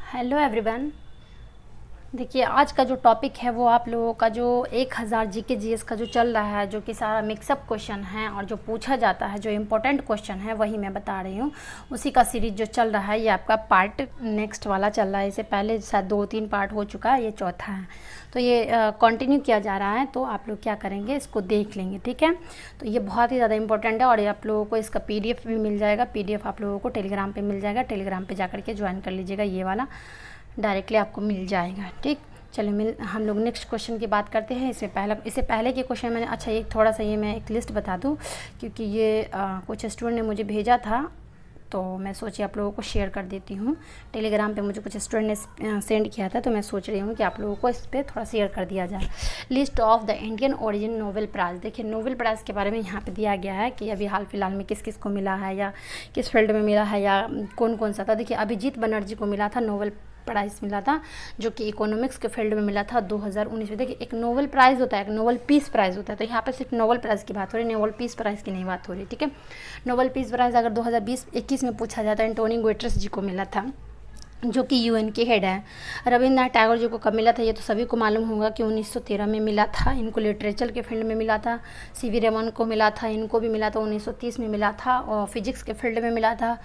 Hello everyone. देखिए, आज का जो टॉपिक है वो आप लोगों का जो 1000 जीके जीएस का जो चल रहा है, जो कि सारा मिक्सअप क्वेश्चन है और जो पूछा जाता है, जो इम्पोर्टेंट क्वेश्चन है वही मैं बता रही हूँ। उसी का सीरीज जो चल रहा है, ये आपका पार्ट नेक्स्ट वाला चल रहा है। इससे पहले शायद 2-3 पार्ट हो चुका है, ये चौथा है। तो ये कंटिन्यू किया जा रहा है। तो आप लोग क्या करेंगे, इसको देख लेंगे, ठीक है। तो ये बहुत ही ज़्यादा इंपॉर्टेंट है और ये आप लोगों को इसका पीडीएफ भी मिल जाएगा। पीडीएफ आप लोगों को टेलीग्राम पे मिल जाएगा। टेलीग्राम पे जाकर के ज्वाइन कर लीजिएगा, ये वाला डायरेक्टली आपको मिल जाएगा, ठीक। चलिए हम लोग नेक्स्ट क्वेश्चन की बात करते हैं। इससे पहले के क्वेश्चन मैंने ये थोड़ा सा ये मैं एक लिस्ट बता दूं, क्योंकि ये कुछ स्टूडेंट ने मुझे भेजा था, तो मैं सोची आप लोगों को शेयर कर देती हूँ। टेलीग्राम पे मुझे कुछ स्टूडेंट ने सेंड किया था, तो मैं सोच रही हूँ कि आप लोगों को इस पर थोड़ा शेयर कर दिया जाए। List of the Indian origin Nobel prize. देखिए, नोबेल प्राइज़ के बारे में यहाँ पे दिया गया है कि अभी हाल फिलहाल में किस किस को मिला है, या किस फील्ड में मिला है, या कौन कौन सा था। देखिए, अभिजीत बनर्जी को मिला था, नोबेल प्राइज़ मिला था, जो कि इकोनॉमिक्स के फील्ड में मिला था 2019 में। देखिए, एक नोबेल प्राइज़ होता है, एक नोबेल पीस प्राइज़ होता है। तो यहाँ पे सिर्फ नोबेल प्राइज़ की बात हो रही है, नोबेल पीस प्राइज़ की नहीं बात हो रही, ठीक है। नोबेल पीस प्राइज़ अगर 2020-21 में पूछा जाता है, एंटोनियो गुटेरेस जी को मिला था, जो कि यूएन के हेड है। रविन्द्रनाथ टैगोर जी को कब मिला था, ये तो सभी को मालूम होगा कि 1913 में मिला था। इनको लिटरेचर के फील्ड में मिला था। सीवी रमन को मिला था, इनको भी मिला था 1930 में मिला था, और फिजिक्स के फील्ड में मिला था।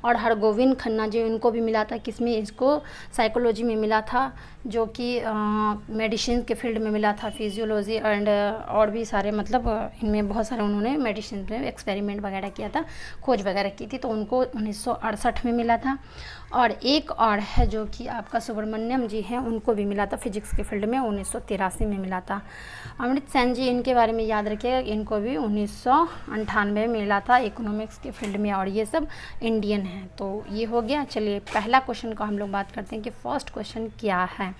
और हरगोविंद खन्ना जी, इनको भी मिला था, किसमें, इसको साइकोलॉजी में मिला था, जो कि मेडिसिन के फील्ड में मिला था, फिजियोलॉजी एंड और भी सारे, मतलब इनमें बहुत सारे उन्होंने मेडिसिन में एक्सपेरिमेंट वगैरह किया था, खोज वगैरह की थी। तो उनको 1968 में मिला था। और एक और है जो कि आपका सुब्रमण्यम जी हैं, उनको भी मिला था फिजिक्स के फील्ड में, 1983 में मिला था। अमृत सेन जी, इनके बारे में याद रखिएगा, इनको भी 1998 में मिला था इकोनॉमिक्स के फील्ड में, और ये सब इंडियन हैं। तो ये हो गया। चलिए, पहला क्वेश्चन को हम लोग बात करते हैं कि फर्स्ट क्वेश्चन क्या है।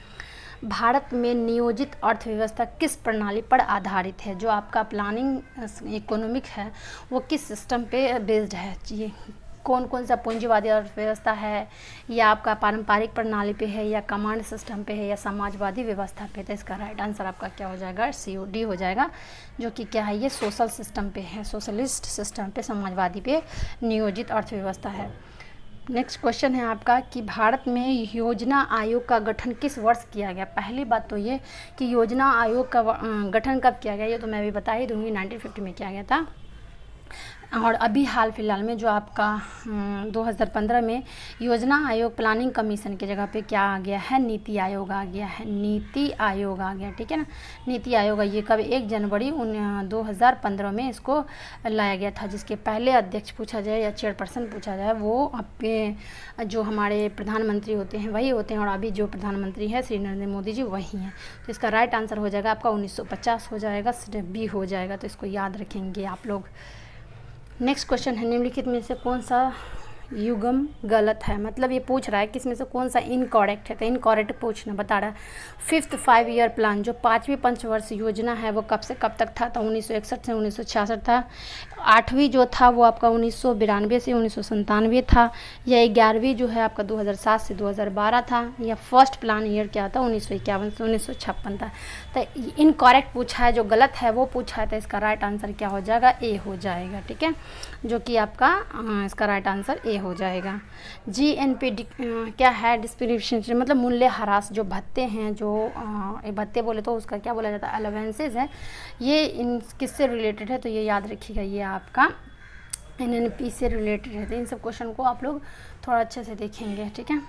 भारत में नियोजित अर्थव्यवस्था किस प्रणाली पर आधारित है। जो आपका प्लानिंग इकोनॉमिक है, वो किस सिस्टम पे बेस्ड है। ये कौन कौन सा पूंजीवादी अर्थव्यवस्था है, या आपका पारंपरिक प्रणाली पे है, या कमांड सिस्टम पे है, या समाजवादी व्यवस्था पे। तो इसका राइट आंसर आपका क्या हो जाएगा, COD हो जाएगा, जो कि क्या है, ये सोशल सिस्टम पे है, सोशलिस्ट सिस्टम पे, समाजवादी पे नियोजित अर्थव्यवस्था है। नेक्स्ट क्वेश्चन है आपका कि भारत में योजना आयोग का गठन किस वर्ष किया गया। पहली बात तो ये कि योजना आयोग का गठन कब किया गया, ये तो मैं भी बता ही दूंगी, 1950 में किया गया था। और अभी हाल फिलहाल में जो आपका 2015 में योजना आयोग प्लानिंग कमीशन की जगह पे क्या आ गया है, नीति आयोग आ गया है। नीति आयोग आ गया, ठीक है ना। नीति आयोग, ये कब, 1 जनवरी 2015 में इसको लाया गया था। जिसके पहले अध्यक्ष पूछा जाए या चेयरपर्सन पूछा जाए, वो आपके जो हमारे प्रधानमंत्री होते हैं वही होते हैं, और अभी जो प्रधानमंत्री है श्री नरेंद्र मोदी जी, वही हैं। तो इसका राइट आंसर हो जाएगा आपका 1950 हो जाएगा, B हो जाएगा। तो इसको याद रखेंगे आप लोग। नेक्स्ट क्वेश्चन है, निम्नलिखित में से कौन सा युग्म गलत है। मतलब ये पूछ रहा है कि इसमें से कौन सा इनकरेक्ट है। तो इनकरेक्ट पूछना बता रहा है। 5th 5 ईयर प्लान, जो 5वीं पंचवर्ष योजना है, वो कब से कब तक था। तो 1961 से 1966 था। 8वीं जो था वो आपका 1992 से 1997 था। या 11वीं जो है आपका 2007 से 2012 था। या फर्स्ट प्लान ईयर क्या था, 1951 से 1956 था। तो इनकरेक्ट पूछा है, जो गलत है वो पूछा है। तो इसका राइट आंसर क्या हो जाएगा, A हो जाएगा, ठीक है। जो कि आपका इसका राइट आंसर A हो जाएगा। GNP क्या है, डिस्क्रिप्शन, मतलब मूल्य ह्रास। जो भत्ते हैं, जो भत्ते बोले तो उसका क्या बोला जाता है, अलावेंसेज है। ये इन किससे रिलेटेड है, तो ये याद रखिएगा, ये आपका NNP से रिलेटेड है। तो इन सब क्वेश्चन को आप लोग थोड़ा अच्छे से देखेंगे, ठीक है।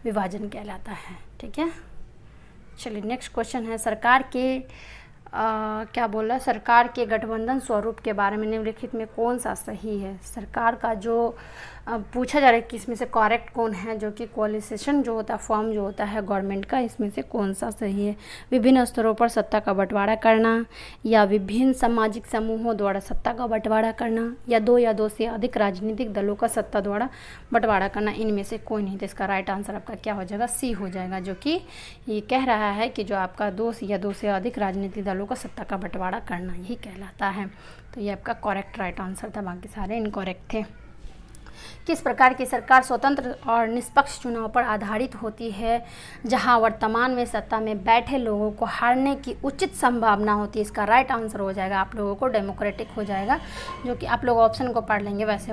विभाजन कहलाता है, ठीक है। चलिए, नेक्स्ट क्वेश्चन है, सरकार के क्या बोला, सरकार के गठबंधन स्वरूप के बारे में निम्नलिखित में कौन सा सही है। सरकार का जो अब पूछा जा रहा है कि इसमें से करेक्ट कौन है, जो कि कोलिशन जो होता है, फॉर्म जो होता है गवर्नमेंट का, इसमें से कौन सा सही है। विभिन्न स्तरों पर सत्ता का बंटवारा करना, या विभिन्न सामाजिक समूहों द्वारा सत्ता का बंटवारा करना, या दो से अधिक राजनीतिक दलों का सत्ता द्वारा बंटवारा करना, इनमें से कोई नहीं। तो इसका राइट आंसर आपका क्या हो जाएगा, सी हो जाएगा, जो कि ये कह रहा है कि जो आपका दो से अधिक राजनीतिक दलों का सत्ता का बंटवारा करना यही कहलाता है। तो ये आपका करेक्ट राइट आंसर था, बाकी सारे इनकरेक्ट थे। किस प्रकार की सरकार स्वतंत्र और निष्पक्ष चुनाव पर आधारित होती है, जहां वर्तमान में सत्ता में बैठे लोगों को हारने की उचित संभावना होती है। इसका राइट आंसर हो जाएगा आप लोगों को डेमोक्रेटिक हो जाएगा, जो कि आप लोग ऑप्शन को पढ़ लेंगे। वैसे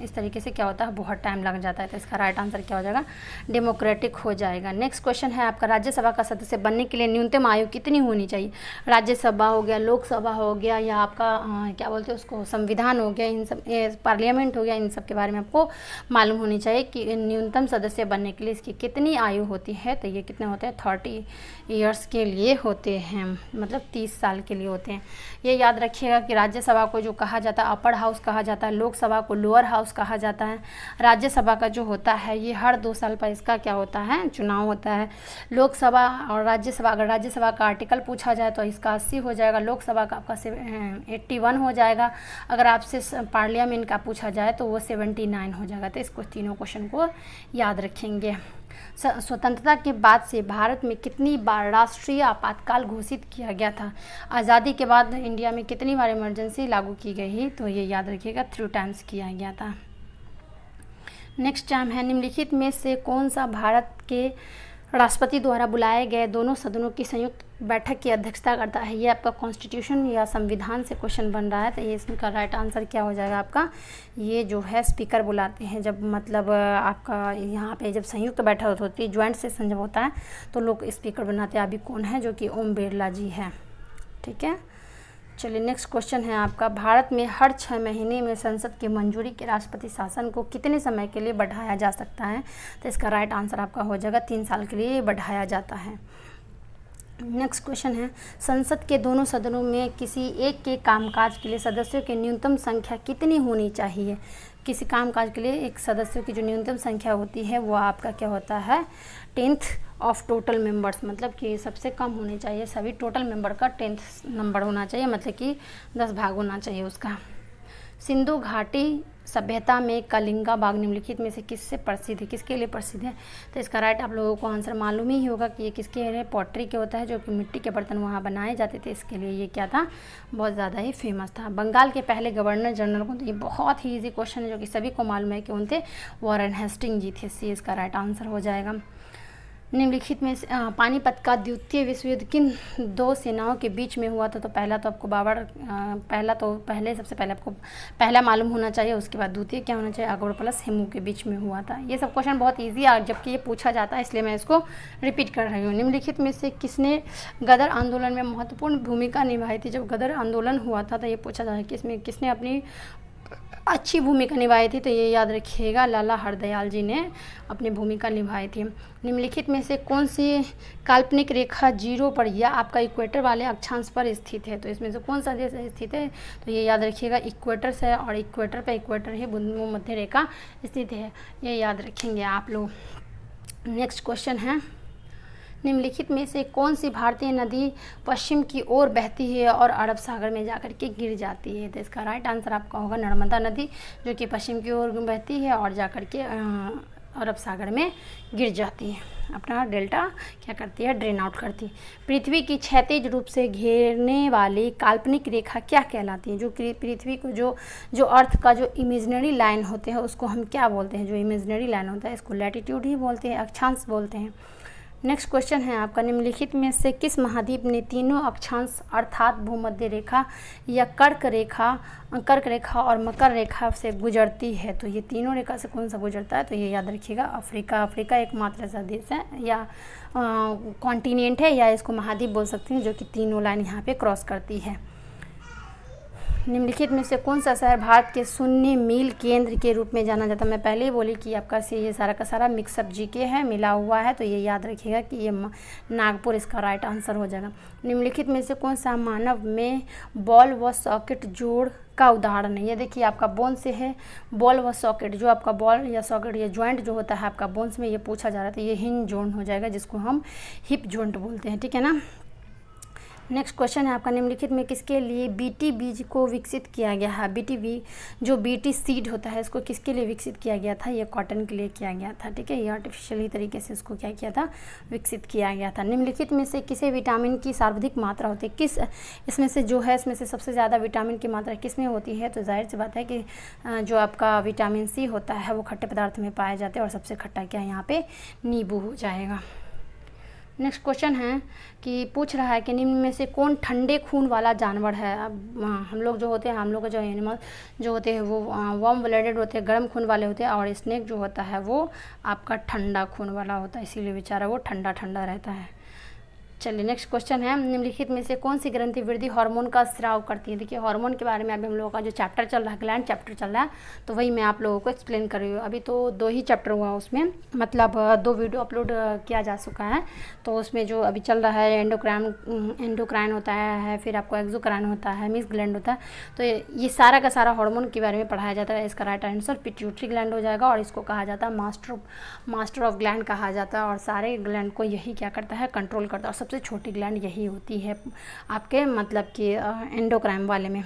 इस तरीके से क्या होता है, बहुत टाइम लग जाता है। तो इसका राइट आंसर क्या हो जाएगा, डेमोक्रेटिक हो जाएगा। नेक्स्ट क्वेश्चन है आपका, राज्यसभा का सदस्य बनने के लिए न्यूनतम आयु कितनी होनी चाहिए। राज्यसभा हो गया, लोकसभा हो गया, या आपका क्या बोलते हैं उसको, संविधान हो गया, इन सब पार्लियामेंट हो गया, इन सब के बारे में आपको मालूम होनी चाहिए कि न्यूनतम सदस्य बनने के लिए इसकी कितनी आयु होती है। तो ये कितने होते हैं, 30 ईयर्स के लिए होते हैं, मतलब 30 साल के लिए होते हैं। ये याद रखिएगा कि राज्यसभा को जो कहा जाता है अपर हाउस कहा जाता है, लोकसभा को लोअर हाउस कहा जाता है। राज्यसभा का जो होता है ये हर 2 साल पर इसका क्या होता है, चुनाव होता है। लोकसभा और राज्यसभा, अगर राज्यसभा का आर्टिकल पूछा जाए तो इसका 80 हो जाएगा, लोकसभा का आपका 81 हो जाएगा। अगर आपसे पार्लियामेंट का पूछा जाए तो वो 79 हो जाएगा। तो इसको तीनों क्वेश्चन को याद रखेंगे। स्वतंत्रता के बाद से भारत में कितनी बार राष्ट्रीय आपातकाल घोषित किया गया था। आज़ादी के बाद इंडिया में कितनी बार इमरजेंसी लागू की गई, तो ये याद रखिएगा 3 टाइम्स किया गया था। नेक्स्ट टाइम है, निम्नलिखित में से कौन सा भारत के राष्ट्रपति द्वारा बुलाए गए दोनों सदनों की संयुक्त बैठक की अध्यक्षता करता है। ये आपका कॉन्स्टिट्यूशन या संविधान से क्वेश्चन बन रहा है। तो ये इसका राइट आंसर क्या हो जाएगा आपका, ये जो है स्पीकर बुलाते हैं। जब मतलब आपका यहाँ पे जब संयुक्त बैठक होती है, ज्वाइंट सेशन जब होता है तो लोग स्पीकर बनाते हैं। अभी कौन है, जो कि ओम बिरला जी है। ठीक है, चलिए नेक्स्ट क्वेश्चन है आपका, भारत में हर 6 महीने में संसद की मंजूरी के राष्ट्रपति शासन को कितने समय के लिए बढ़ाया जा सकता है। तो इसका राइट आंसर आपका हो जाएगा 3 साल के लिए बढ़ाया जाता है। नेक्स्ट क्वेश्चन है, संसद के दोनों सदनों में किसी एक के कामकाज के लिए सदस्यों की न्यूनतम संख्या कितनी होनी चाहिए। किसी कामकाज के लिए एक सदस्यों की जो न्यूनतम संख्या होती है वो आपका क्या होता है, 10th ऑफ टोटल मेंबर्स, मतलब कि सबसे कम होनी चाहिए। सभी टोटल मेंबर का 10th नंबर होना चाहिए, मतलब कि 10 भाग होना चाहिए उसका। सिंधु घाटी सभ्यता में कलिंगा बाग निम्नलिखित में से किससे प्रसिद्ध है, किसके लिए प्रसिद्ध है। तो इसका राइट आप लोगों को आंसर मालूम ही होगा कि ये किसके लिए, पॉटरी के होता है, जो कि मिट्टी के बर्तन वहाँ बनाए जाते थे, इसके लिए ये क्या था, बहुत ज़्यादा ही फेमस था। बंगाल के पहले गवर्नर जनरल को, तो ये बहुत ही ईजी क्वेश्चन है जो कि सभी को मालूम है कि उन थे वॉरेन हेस्टिंग जी थे। सी इसका राइट आंसर हो जाएगा। निम्नलिखित में पानीपत का द्वितीय विश्व युद्ध किन 2 सेनाओं के बीच में हुआ था। तो पहला तो आपको सबसे पहले आपको पहला मालूम होना चाहिए, उसके बाद द्वितीय क्या होना चाहिए, अकबर प्लस हिमू के बीच में हुआ था। ये सब क्वेश्चन बहुत इजी है, जबकि ये पूछा जाता है इसलिए मैं इसको रिपीट कर रही हूँ। निम्नलिखित में से किसने गदर आंदोलन में महत्वपूर्ण भूमिका निभाई थी। जब गदर आंदोलन हुआ था तो ये पूछा जा रहा है कि इसमें किसने अपनी अच्छी भूमिका निभाई थी। तो ये याद रखिएगा, लाला हरदयाल जी ने अपनी भूमिका निभाई थी। निम्नलिखित में से कौन सी काल्पनिक रेखा 0 पर या आपका इक्वेटर वाले अक्षांश पर स्थित है। तो इसमें से कौन सा देश स्थित है, तो ये याद रखिएगा इक्वेटर से, और इक्वेटर पे इक्वेटर ही मध्य रेखा स्थित है, ये याद रखेंगे आप लोग। नेक्स्ट क्वेश्चन है, निम्नलिखित में से कौन सी भारतीय नदी पश्चिम की ओर बहती है और अरब सागर में जाकर के गिर जाती है। तो इसका राइट आंसर आपका होगा नर्मदा नदी, जो कि पश्चिम की ओर बहती है और जाकर के अरब सागर में गिर जाती है, अपना डेल्टा क्या करती है, ड्रेन आउट करती है। पृथ्वी की क्षैतिज रूप से घेरने वाली काल्पनिक रेखा क्या कहलाती है। जो पृथ्वी को जो अर्थ का जो इमेजिनरी लाइन होते हैं उसको हम क्या बोलते हैं, जो इमेजिनरी लाइन होता है इसको लैटिट्यूड ही बोलते हैं, अक्षांश बोलते हैं। नेक्स्ट क्वेश्चन है आपका, निम्नलिखित में से किस महाद्वीप ने तीनों अक्षांश अर्थात भूमध्य रेखा या कर्क रेखा और मकर रेखा से गुजरती है। तो ये तीनों रेखा से कौन सा गुजरता है, तो ये याद रखिएगा अफ्रीका एकमात्र ऐसा देश है या कॉन्टिनेंट है, या इसको महाद्वीप बोल सकते हैं, जो कि तीनों लाइन यहाँ पे क्रॉस करती है। निम्नलिखित में से कौन सा शहर भारत के शून्य मील केंद्र के रूप में जाना जाता है? मैं पहले ही बोली कि आपका से ये सारा का सारा मिक्सअप जीके है, मिला हुआ है, तो ये याद रखिएगा कि ये नागपुर इसका राइट आंसर हो जाएगा। निम्नलिखित में से कौन सा मानव में बॉल व सॉकेट जोड़ का उदाहरण है? ये देखिए आपका बोन से है, बॉल व सॉकेट, जो आपका बॉल या सॉकेट या ज्वाइंट जो होता है आपका बोन्स में, ये पूछा जा रहा था, ये हिंज जोड़ हो जाएगा, जिसको हम हिप जॉइंट बोलते हैं, ठीक है ना। नेक्स्ट क्वेश्चन है आपका, निम्नलिखित में किसके लिए बीटी बीज को विकसित किया गया है? बीटी बीज जो बीटी सीड होता है, इसको किसके लिए विकसित किया गया था? ये कॉटन के लिए किया गया था, ठीक है। ये आर्टिफिशियली तरीके से इसको क्या किया था, विकसित किया गया था। निम्नलिखित में से किसे विटामिन की सर्वाधिक मात्रा होती है? किस इसमें से जो है, इसमें से सबसे ज़्यादा विटामिन की मात्रा किस में होती है? तो जाहिर सी बात है कि जो आपका विटामिन सी होता है वो खट्टे पदार्थ में पाए जाते हैं, और सबसे खट्टा क्या यहाँ पे नींबू हो जाएगा। नेक्स्ट क्वेश्चन है कि पूछ रहा है कि निम्न में से कौन ठंडे खून वाला जानवर है? अब हम लोग जो होते हैं, हम लोग का जो एनिमल जो होते हैं वो वार्म ब्लडेड होते हैं, गर्म खून वाले होते हैं, और स्नेक जो होता है वो आपका ठंडा खून वाला होता है, इसीलिए बेचारा वो ठंडा ठंडा रहता है। चलिए नेक्स्ट क्वेश्चन है, निम्नलिखित में से कौन सी ग्रंथि वृद्धि हार्मोन का स्राव करती है? देखिए हार्मोन के बारे में अभी हम लोगों का जो चैप्टर चल रहा है, ग्लैंड चैप्टर चल रहा है, तो वही मैं आप लोगों को एक्सप्लेन कर रही हूँ। अभी तो 2 ही चैप्टर हुआ उसमें, मतलब 2 वीडियो अपलोड किया जा चुका है। तो उसमें जो अभी चल रहा है एंडोक्राइन होता है, फिर आपको एक्सोक्राइन होता है, मिस ग्लैंड होता है, तो ये सारा का सारा हार्मोन के बारे में पढ़ाया जाता है। इसका राइट आंसर पिट्यूटरी ग्लैंड हो जाएगा, और इसको कहा जाता है मास्टर ऑफ ग्लैंड कहा जाता है, और सारे ग्लैंड को यही क्या करता है, कंट्रोल करता है। और सबसे छोटी ग्लैंड यही होती है आपके मतलब कि एंडोक्राइन वाले में।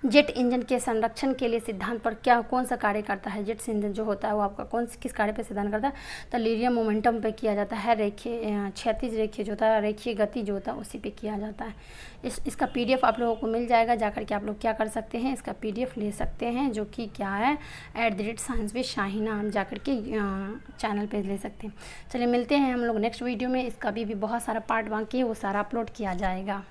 जेट इंजन के संरक्षण के लिए सिद्धांत पर कौन सा कार्य करता है? जेट इंजन जो होता है वो आपका किस कार्य पे सिद्धांत करता है? तो लीनियर मोमेंटम पे किया जाता है, क्षैतिज रेखीय जो होता है, रेखीय गति जो होता है उसी पे किया जाता है। इसका PDF आप लोगों को मिल जाएगा, जाकर के आप लोग क्या कर सकते हैं, इसका PDF ले सकते हैं, जो कि क्या है @science with शाहिना, हम जाकर के चैनल पे ले सकते हैं। चलिए मिलते हैं हम लोग नेक्स्ट वीडियो में। इसका भी बहुत सारा पार्ट बाकी है, वो सारा अपलोड किया जाएगा।